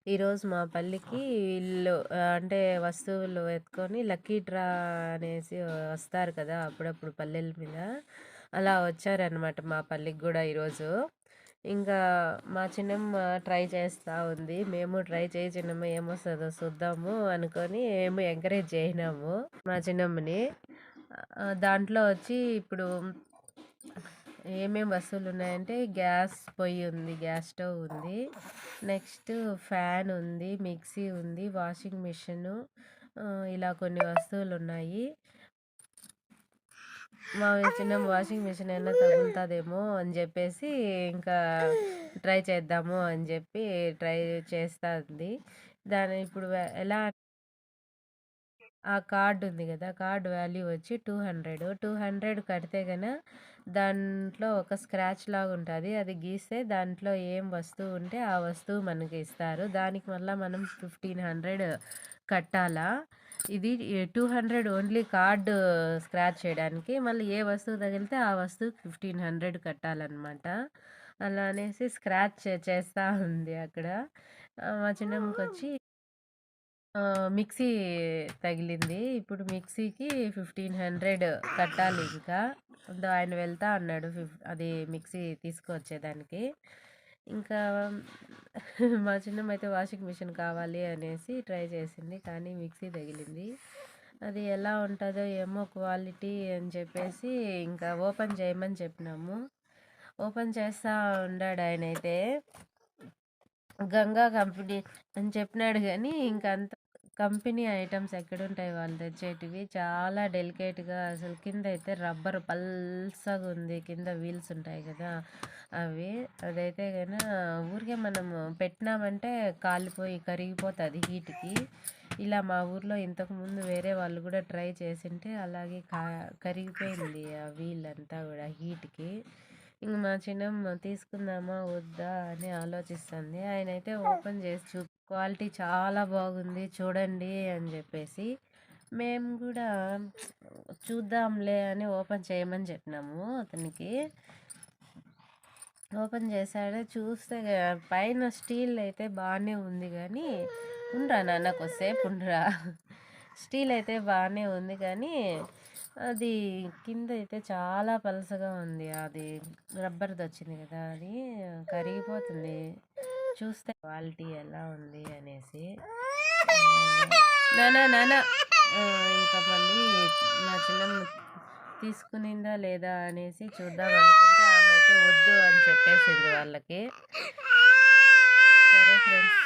ఈరోజు మా పల్లికి వీళ్ళు అంటే వస్తువులు ఎత్తుకొని లక్కీ డ్రా అనేసి వస్తారు కదా అప్పుడప్పుడు పల్లెల మీద. అలా వచ్చారనమాట మా పల్లికి గూడా ఈరోజు. ఇంకా మా చిన్నమ్మ ట్రై చేస్తా ఉంది. మేము ట్రై చేయి చిన్నమ్మ ఏమొస్తదో చూద్దాము అనుకొని మేము ఎంకరేజ్ చేసినాము మా చిన్నమ్మని. దాంట్లో వచ్చి ఇప్పుడు ఏమేం వస్తువులున్నాయంటే గ్యాస్ పొయ్యి ఉంది, గ్యాస్ స్టవ్ ఉంది. నెక్స్ట్ ఫ్యాన్ ఉంది, మిక్సీ ఉంది, వాషింగ్ మిషను, ఇలా కొన్ని వస్తువులున్నాయి. మా చిన్న వాషింగ్ మిషన్ ఏమన్నా తగులుతుందేమో అని చెప్పేసి ఇంకా ట్రై చేద్దాము అని చెప్పి ట్రై చేస్తా ఉంది. దాని ఇప్పుడు ఎలా ఆ కార్డ్ ఉంది గదా! కార్డ్ వాల్యూ వచ్చి 200. 200 కడితే దాంట్లో ఒక స్క్రాచ్ లాగుంటది. అది గీస్తే దాంట్లో ఏం వస్తువు ఉంటే ఆ వస్తువు మనకి ఇస్తారు. దానికి మళ్ళా మనం 1500 కట్టాలా. ఇది 200 ఓన్లీ కార్డ్ స్క్రాచ్ చేయడానికి. మళ్ళీ ఏ వస్తువు తగిలితే ఆ వస్తువుకి 1500 కట్టాలనమాట. అలా అనేసి స్క్రాచ్ చేస్తా ఉంది అక్కడ. మా చిన్నమ్మకొచ్చి మిక్సీ తగిలింది. ఇప్పుడు మిక్సీకి 1500 కట్టాలి ఇంకా. ఆయన వెళ్తా అన్నాడు అది మిక్సీ తీసుకొచ్చేదానికి. ఇంకా మా చిన్నమ్మైతే వాషింగ్ మిషన్ కావాలి అనేసి ట్రై చేసింది. కానీ మిక్సీ తగిలింది. అది ఎలా ఉంటుందో ఏమో క్వాలిటీ అని చెప్పేసి ఇంకా ఓపెన్ చేయమని చెప్పినాము. ఓపెన్ చేస్తా ఉన్నాడు ఆయనైతే. గంగా కంపెనీ అని చెప్పినాడు కానీ ఇంకంత కంపెనీ ఐటమ్స్ ఎక్కడుంటాయి వాళ్ళు తెచ్చేటివి. చాలా డెలికేట్‌గా అసలు కిందయితే రబ్బర్ పల్సగా ఉంది. కింద వీల్స్ ఉంటాయి కదా! అవి. అదైతే ఊరికే మనము పెట్టినామంటే కాలిపోయి కరిగిపోతది హీట్‌కి. ఇలా మా ఊర్లో ఇంతకుముందు వేరే వాళ్ళు కూడా ట్రై చేసుంటే అలాగే కరిగిపోయింది ఆ వీల్ అంతా కూడా హీట్‌కి. ఇంక మా చిన్నమ్మ తీసుకుందామా వద్దా అని ఆలోచిస్తుంది. ఆయనైతే ఓపెన్ చేసి క్వాలిటీ చాలా బాగుంది చూడండి అని చెప్పేసి. మేము కూడా చూద్దాంలే అని ఓపెన్ చేయమని చెప్పినాము అతనికి. ఓపెన్ చేశాడు. చూస్తే పైన స్టీల్ అయితే బాగానే ఉంది కానీ ఉండరా నాన్న కొద్దిసేపు ఉండరా. స్టీల్ అయితే బాగానే ఉంది కానీ అది కింద అయితే చాలా పలసగా ఉంది. అది రబ్బర్ది వచ్చింది కదా అది కరిగిపోతుంది. చూస్తే క్వాలిటీ ఎలా ఉంది అనేసి. నానా నానా ఇంకా మళ్ళీ మా చిన్నమ్మ తీసుకునిందా లేదా అనేసి చూద్దాం అనుకుంటే ఆమె అయితే వద్దు అని చెప్పేసింది వాళ్ళకి. సరే ఫ్రెండ్స్.